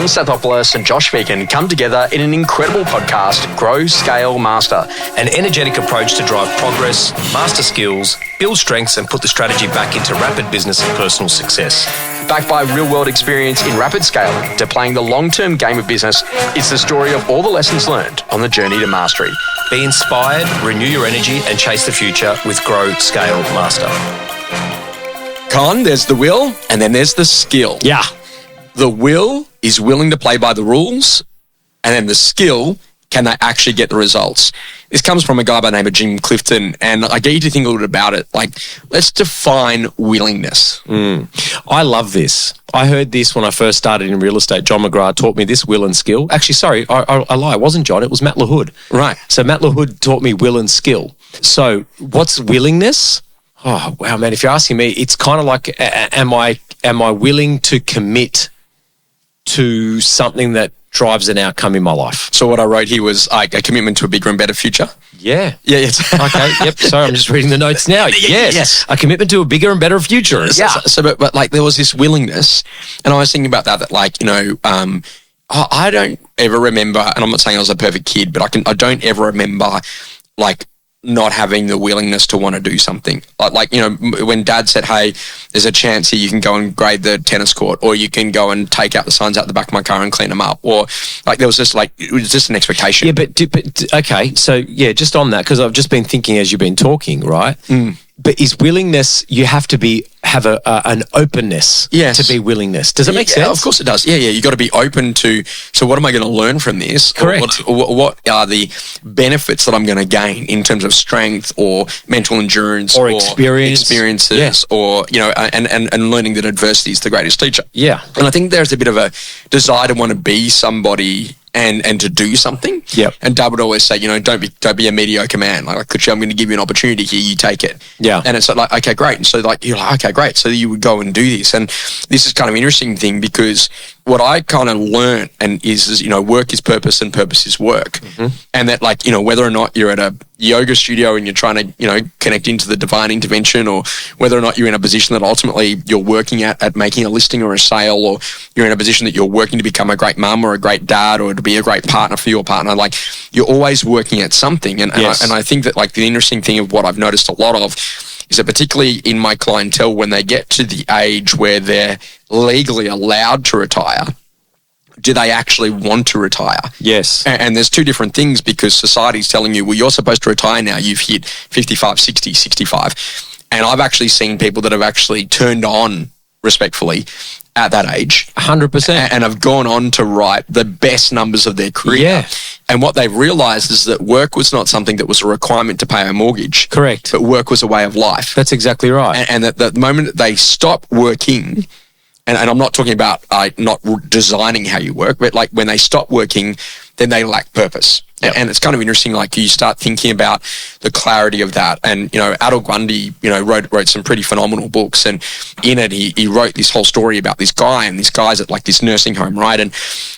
John Stathopoulos and Josh Phegan come together in an incredible podcast, Grow, Scale, Master. An energetic approach to drive progress, master skills, build strengths and put the strategy back into rapid business and personal success. Backed by real-world experience in rapid scaling to playing the long-term game of business, it's the story of all the lessons learned on the journey to mastery. Be inspired, renew your energy and chase the future with Grow, Scale, Master. Con, there's the will and then there's the skill. Yeah. The will is willing to play by the rules, and then the skill, can they actually get the results? This comes from a guy by the name of Jim Clifton, and I get you to think a little bit about it. Like, let's define willingness. I love this. I heard this when I first started in real estate. John McGrath taught me this, will and skill. Actually, sorry, I lie. It wasn't John. It was Matt LaHood. Right. So Matt LaHood taught me will and skill. So what's willingness? Oh, wow, man. If you're asking me, it's kind of like, am I willing to commit to something that drives an outcome in my life? So what I wrote here was like a commitment to a bigger and better future. Yeah. Yeah. Yes. Okay. Yep. Sorry, I'm just reading the notes now. Yes. A commitment to a bigger and better future. Yeah. But like there was this willingness, and I was thinking about that like, you know, I don't ever remember, and I'm not saying I was a perfect kid, but I don't ever remember like not having the willingness to want to do something. Like, you know, when Dad said, hey, there's a chance here you can go and grade the tennis court, or you can go and take out the signs out the back of my car and clean them up, or like there was just like, it was just an expectation. Yeah, but okay, so yeah, just on that, because I've just been thinking as you've been talking, right? But is willingness, you have to have an openness to be willingness. Does that make sense? Of course it does. Yeah. You got to be open to, so what am I going to learn from this? Correct. What are the benefits that I'm going to gain in terms of strength or mental endurance or experiences or, you know, and learning that adversity is the greatest teacher. Yeah. And I think there's a bit of a desire to want to be somebody and to do something. Yep. And Dad would always say, you know, don't be a mediocre man. Like, I'm going to give you an opportunity here, you take it. Yeah. And it's like, okay, great. And so like, you're like, okay, great. So you would go and do this. And this is kind of an interesting thing, because what I kind of learned is, you know, work is purpose and purpose is work. And that, like, you know, whether or not you're at a yoga studio and you're trying to, you know, connect into the divine intervention, or whether or not you're in a position that ultimately you're working at making a listing or a sale, or you're in a position that you're working to become a great mum or a great dad or to be a great partner for your partner, like, you're always working at something. And I think that, like, the interesting thing of what I've noticed a lot of is that particularly in my clientele, when they get to the age where they're legally allowed to retire, do they actually want to retire? Yes. And there's two different things, because society's telling you, well, you're supposed to retire now. You've hit 55, 60, 65. And I've actually seen people that have actually turned on, respectfully, at that age. 100%. And have gone on to write the best numbers of their career. Yeah. And what they've realized is that work was not something that was a requirement to pay a mortgage. Correct. But work was a way of life. That's exactly right. And that the moment that they stop working, and I'm not talking about not designing how you work, but like when they stop working, then they lack purpose. Yep. And it's kind of interesting, like you start thinking about the clarity of that. And, you know, Adol Grundy, you know, wrote some pretty phenomenal books. And in it, he wrote this whole story about this guy, and this guy's at like this nursing home, right? And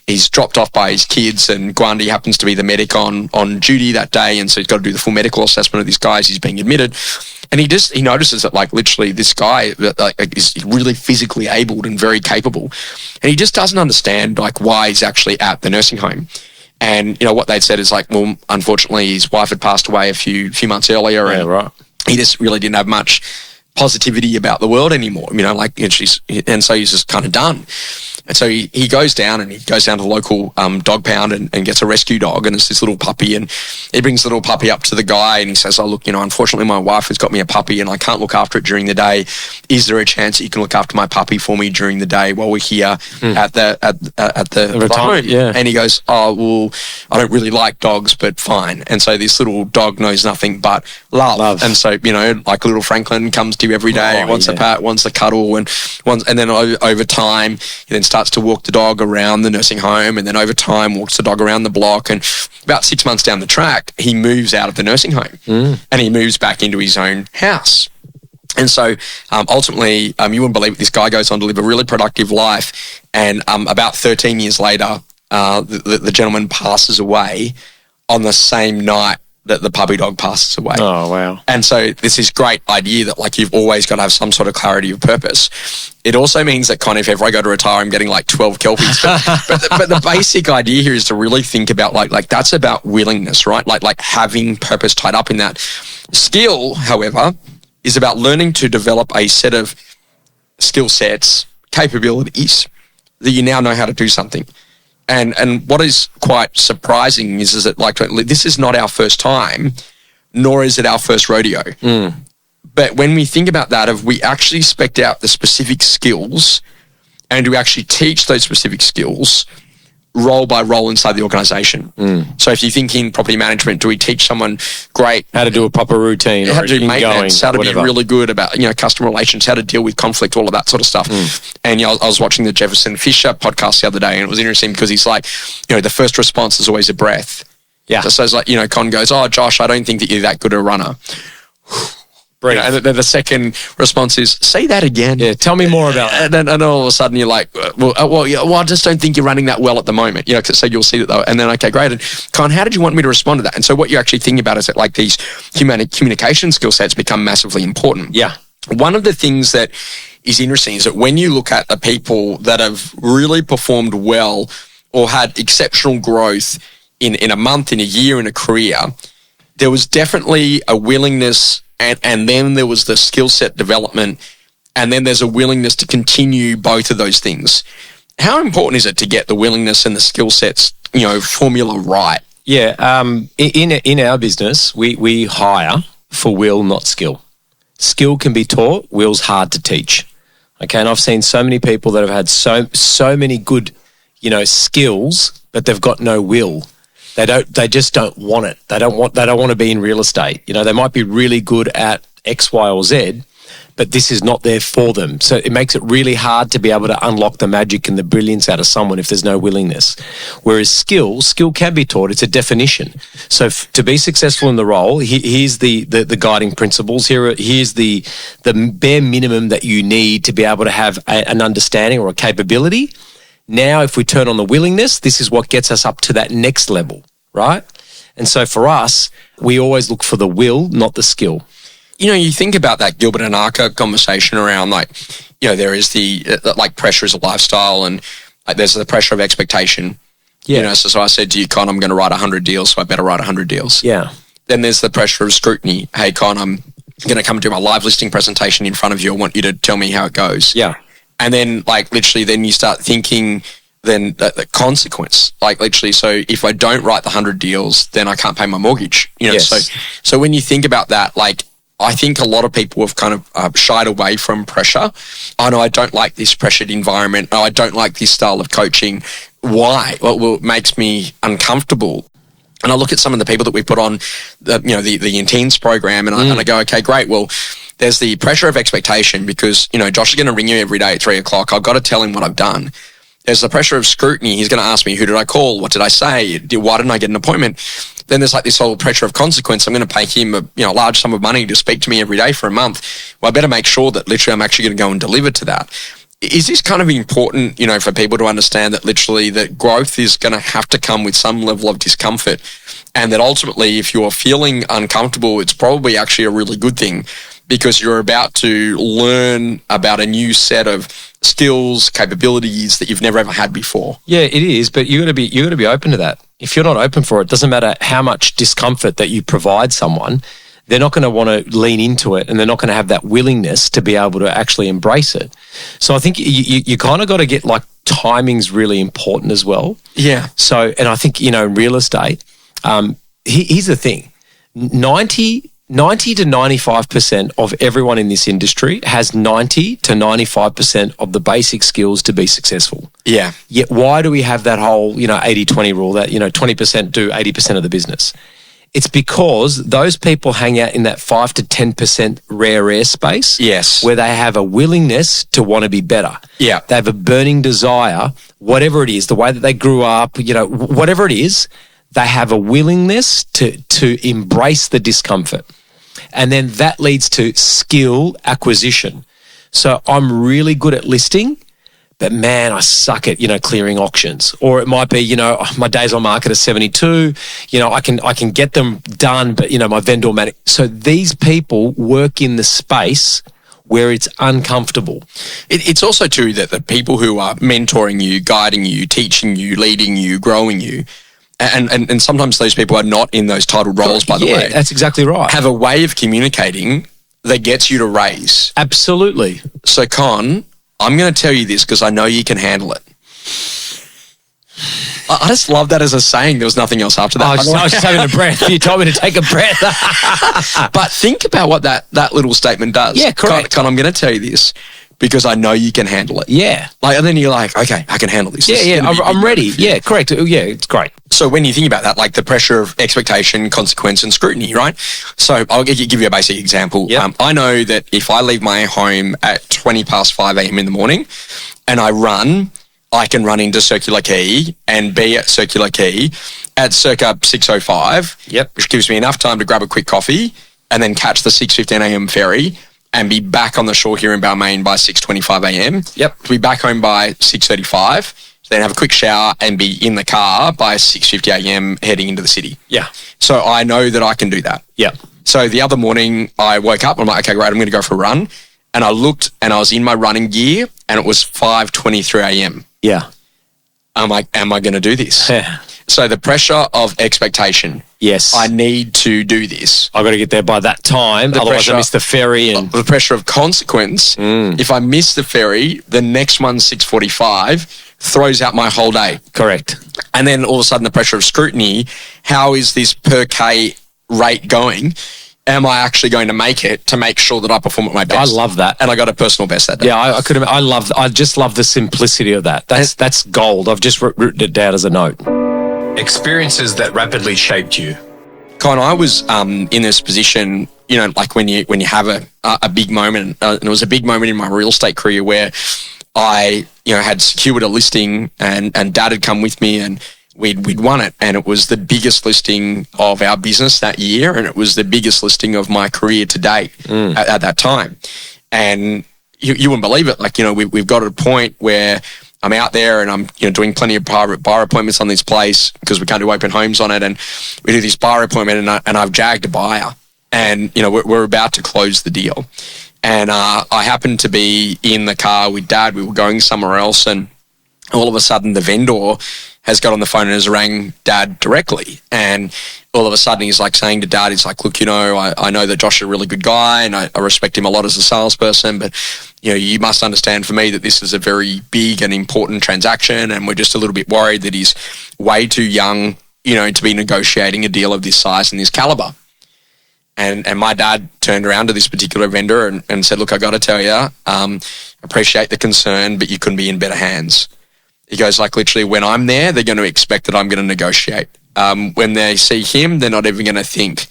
he's dropped off by his kids, and Grundy happens to be the medic on duty that day. And so he's got to do the full medical assessment of this guy as he's being admitted. And he notices that, like, literally this guy is really physically abled and very capable. And he just doesn't understand, like, why he's actually at the nursing home. And, you know, what they'd said is like, well, unfortunately, his wife had passed away a few months earlier. Yeah, and right. He just really didn't have much positivity about the world anymore, you know, like, and so he's just kind of done. And so he goes down to the local dog pound and gets a rescue dog, and it's this little puppy, and he brings the little puppy up to the guy and he says, oh, look, you know, unfortunately my wife has got me a puppy and I can't look after it during the day. Is there a chance that you can look after my puppy for me during the day while we're here at the home? Yeah. And he goes, oh, well, I don't really like dogs, but fine. And so this little dog knows nothing but love. And so, you know, like little Franklin comes to you every day, wants a pat, wants a cuddle, and then over time, he then starts to walk the dog around the nursing home, and then over time walks the dog around the block. And about 6 months down the track, he moves out of the nursing home and he moves back into his own house. And so ultimately, you wouldn't believe it, this guy goes on to live a really productive life. And about 13 years later, the gentleman passes away on the same night that the puppy dog passes away. Oh, wow. And so this is great idea that like you've always got to have some sort of clarity of purpose. It also means that kind of if ever I go to retire, I'm getting like 12 kelpies. But the basic idea here is to really think about like that's about willingness, right? Like having purpose tied up in that. Skill, however, is about learning to develop a set of skill sets, capabilities that you now know how to do something. And what is quite surprising is that like this is not our first time, nor is it our first rodeo. But when we think about that, if we actually spec out the specific skills and we actually teach those specific skills role by role inside the organization. So if you think in property management, do we teach someone great how to do a proper routine, how to do maintenance, how to whatever. be really good about customer relations, how to deal with conflict, all of that sort of stuff. And I was watching the Jefferson Fisher podcast the other day, and it was interesting because he's like, the first response is always a breath. Yeah. So it's like, Con goes, "Oh, Josh, I don't think that you're that good a runner." And then the second response is, "Say that again." Yeah, tell me more about that. And then all of a sudden you're like, I just don't think you're running that well at the moment. So you'll see that though. And then, okay, great. And Con, how did you want me to respond to that? And so what you're actually thinking about is that like these communication skill sets become massively important. Yeah. One of the things that is interesting is that when you look at the people that have really performed well or had exceptional growth in a month, in a year, in a career, there was definitely a willingness and then there was the skill set development, and then there's a willingness to continue both of those things. How important is it to get the willingness and the skill sets, formula right? Yeah, in our business, we hire for will, not skill. Skill can be taught, will's hard to teach. Okay, and I've seen so many people that have had so many good, skills, but they've got no will. They just don't want it. They don't want to be in real estate. They might be really good at X, Y, or Z, but this is not there for them. So it makes it really hard to be able to unlock the magic and the brilliance out of someone if there's no willingness. Whereas skill can be taught. It's a definition. So to be successful in the role, here's the guiding principles. Here's the bare minimum that you need to be able to have an understanding or a capability. Now, if we turn on the willingness, this is what gets us up to that next level, right? And so for us, we always look for the will, not the skill. You think about that Gilbert and Arca conversation around there is the pressure is a lifestyle, and there's the pressure of expectation. Yeah. So I said to you, Con, I'm going to write 100 deals, so I better write 100 deals. Yeah. Then there's the pressure of scrutiny. Hey, Con, I'm going to come do my live listing presentation in front of you. I want you to tell me how it goes. Yeah. And then literally then you start thinking then the consequence, literally, so if I don't write the 100 deals, then I can't pay my mortgage, Yes. So when you think about that, I think a lot of people have kind of shied away from pressure. Oh no, I don't like this pressured environment. Oh, I don't like this style of coaching. Why? Well, it makes me uncomfortable. And I look at some of the people that we put on the Intense program, and I go, okay, great. Well, there's the pressure of expectation because, Josh is going to ring you every day at 3:00. I've got to tell him what I've done. There's the pressure of scrutiny. He's going to ask me, who did I call? What did I say? Why didn't I get an appointment? Then there's this whole pressure of consequence. I'm going to pay him a large sum of money to speak to me every day for a month. Well, I better make sure that literally I'm actually going to go and deliver to that. Is this kind of important, for people to understand that literally that growth is going to have to come with some level of discomfort, and that ultimately if you're feeling uncomfortable, it's probably actually a really good thing because you're about to learn about a new set of skills, capabilities that you've never ever had before. Yeah, it is, but you got to be open to that. If you're not open for it, doesn't matter how much discomfort that you provide someone, they're not going to want to lean into it, and they're not going to have that willingness to be able to actually embrace it. So I think you kind of got to get timing's really important as well. Yeah. So, and I think, in real estate, here's the thing, 90 to 95% of everyone in this industry has 90 to 95% of the basic skills to be successful. Yeah. Yet why do we have that whole, 80-20 rule that, 20% do 80% of the business? It's because those people hang out in that 5 to 10% rare air space. Yes. Where they have a willingness to want to be better. Yeah. They have a burning desire, whatever it is, the way that they grew up, whatever it is, they have a willingness to embrace the discomfort. And then that leads to skill acquisition. So I'm really good at listing, but man, I suck at, clearing auctions. Or it might be, my days on market are 72, I can get them done, but, my vendor manager. So these people work in the space where it's uncomfortable. It's also true that the people who are mentoring you, guiding you, teaching you, leading you, growing you, and sometimes those people are not in those titled roles, by the way. Yeah, that's exactly right. Have a way of communicating that gets you to raise. Absolutely. So, Con, I'm going to tell you this because I know you can handle it. I just love that as a saying. There was nothing else after that. I was just having a breath. You told me to take a breath. But think about what that little statement does. Yeah, correct. Con, I'm going to tell you this because I know you can handle it. Yeah. And then you're like, okay, I can handle this. I'm ready. Yeah, correct. Yeah, it's great. So when you think about that, like the pressure of expectation, consequence, and scrutiny, right? So I'll give you a basic example. Yep. I know that if I leave my home at 20 past 5 a.m. in the morning and I run, I can run into Circular Quay and be at Circular Quay at circa 6:05, Yep. which gives me enough time to grab a quick coffee and then catch the 6:15 a.m. ferry and be back on the shore here in Balmain by 6:25 a.m. Yep. To be back home by 6:35, then have a quick shower and be in the car by 6:50 a.m. heading into the city. Yeah. So I know that I can do that. Yeah. So the other morning I woke up and I'm like, okay, great, I'm going to go for a run. And I looked and I was in my running gear and it was 5:23 a.m. Yeah. I'm like, am I going to do this? Yeah. So the pressure of expectation. Yes. I need to do this. I've got to get there by that time. Otherwise I miss the ferry. And The pressure of consequence. If I miss the ferry, the next one's 6:45 throws out my whole day. Correct. And then all of a sudden the pressure of scrutiny. How is this per K rate going? Am I actually going to make it to make sure that I perform at my best? I love that. And I got a personal best that day. Yeah, I just love the simplicity of that. That's gold. I've just written it down as a note. Experiences that rapidly shaped you. Con, I was in this position, like when you have a big moment, and it was a big moment in my real estate career where I, had secured a listing and Dad had come with me and we'd won it, and it was the biggest listing of our business that year, and it was the biggest listing of my career to date at that time. And you wouldn't believe it. Like, we've got to a point where I'm out there and I'm, doing plenty of bar appointments on this place because we can't do open homes on it. And we do this bar appointment and I've jagged a buyer and, we're about to close the deal. And I happened to be in the car with Dad. We were going somewhere else and all of a sudden the vendor has got on the phone and has rang Dad directly. And all of a sudden he's like saying to Dad, he's like, look, I know that Josh is a really good guy and I respect him a lot as a salesperson, but, you must understand for me that this is a very big and important transaction and we're just a little bit worried that he's way too young, to be negotiating a deal of this size and this caliber. And my dad turned around to this particular vendor and said, look, I got to tell you, appreciate the concern, but you couldn't be in better hands. He goes, like, literally, when I'm there, they're going to expect that I'm going to negotiate. When they see him, they're not even going to think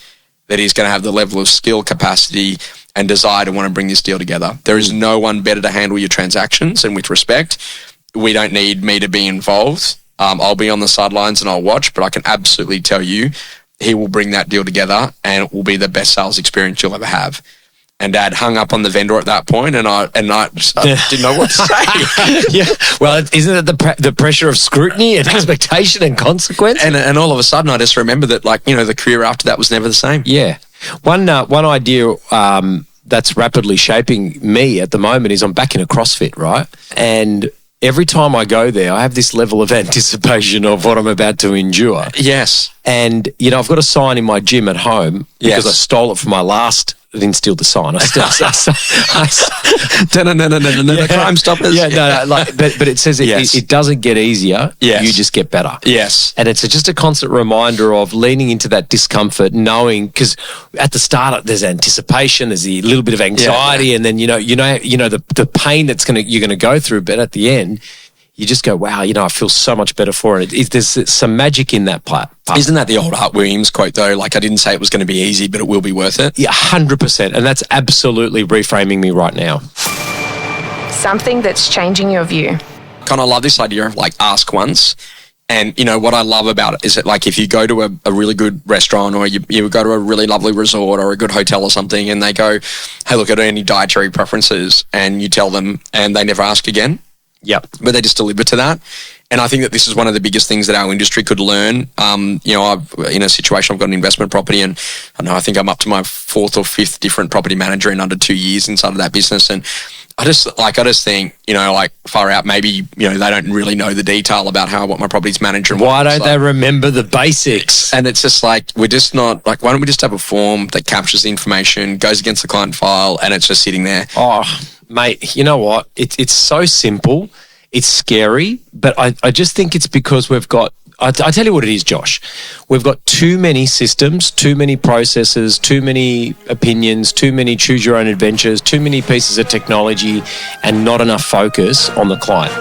that he's going to have the level of skill, capacity, and desire to want to bring this deal together. There is no one better to handle your transactions, and with respect, we don't need me to be involved. I'll be on the sidelines and I'll watch, but I can absolutely tell you he will bring that deal together and it will be the best sales experience you'll ever have. And Dad hung up on the vendor at that point, and I didn't know what to say. Yeah, well, isn't it the pressure of scrutiny and expectation and consequence? And all of a sudden, I just remember that, the career after that was never the same. Yeah, one idea that's rapidly shaping me at the moment is I'm back in a CrossFit, right? And every time I go there, I have this level of anticipation of what I'm about to endure. Yes, and I've got a sign in my gym at home because I stole it from my last. I didn't steal the sign. I still. No, Crime Stoppers. Yeah, no, but it says it doesn't get easier. Yes. You just get better. Yes, and it's just a constant reminder of leaning into that discomfort, knowing because at the start there's anticipation, there's a little bit of anxiety, and then the pain you're gonna go through, but at the end. You just go, wow, I feel so much better for it. There's some magic in that part. Isn't that the old Art Williams quote, though? Like, I didn't say it was going to be easy, but it will be worth it. Yeah, 100%. And that's absolutely reframing me right now. Something that's changing your view. Kind of love this idea of, ask once. And, what I love about it is that, if you go to a really good restaurant or you go to a really lovely resort or a good hotel or something and they go, hey, look, are there any dietary preferences? And you tell them and they never ask again. Yep. but they just deliver to that. And I think that this is one of the biggest things that our industry could learn. I've in a situation, I've got an investment property, and I think I'm up to my 4th or 5th different property manager in under 2 years inside of that business. And I just think, far out, maybe, they don't really know the detail about what my property's managed. Why don't they remember the basics? And it's just like, we're just not, why don't we just have a form that captures the information, goes against the client file, and it's just sitting there? Oh, mate, you know what? It's so simple. It's scary, but I just think it's because we've got, I tell you what it is, Josh. We've got too many systems, too many processes, too many opinions, too many choose your own adventures, too many pieces of technology, and not enough focus on the client.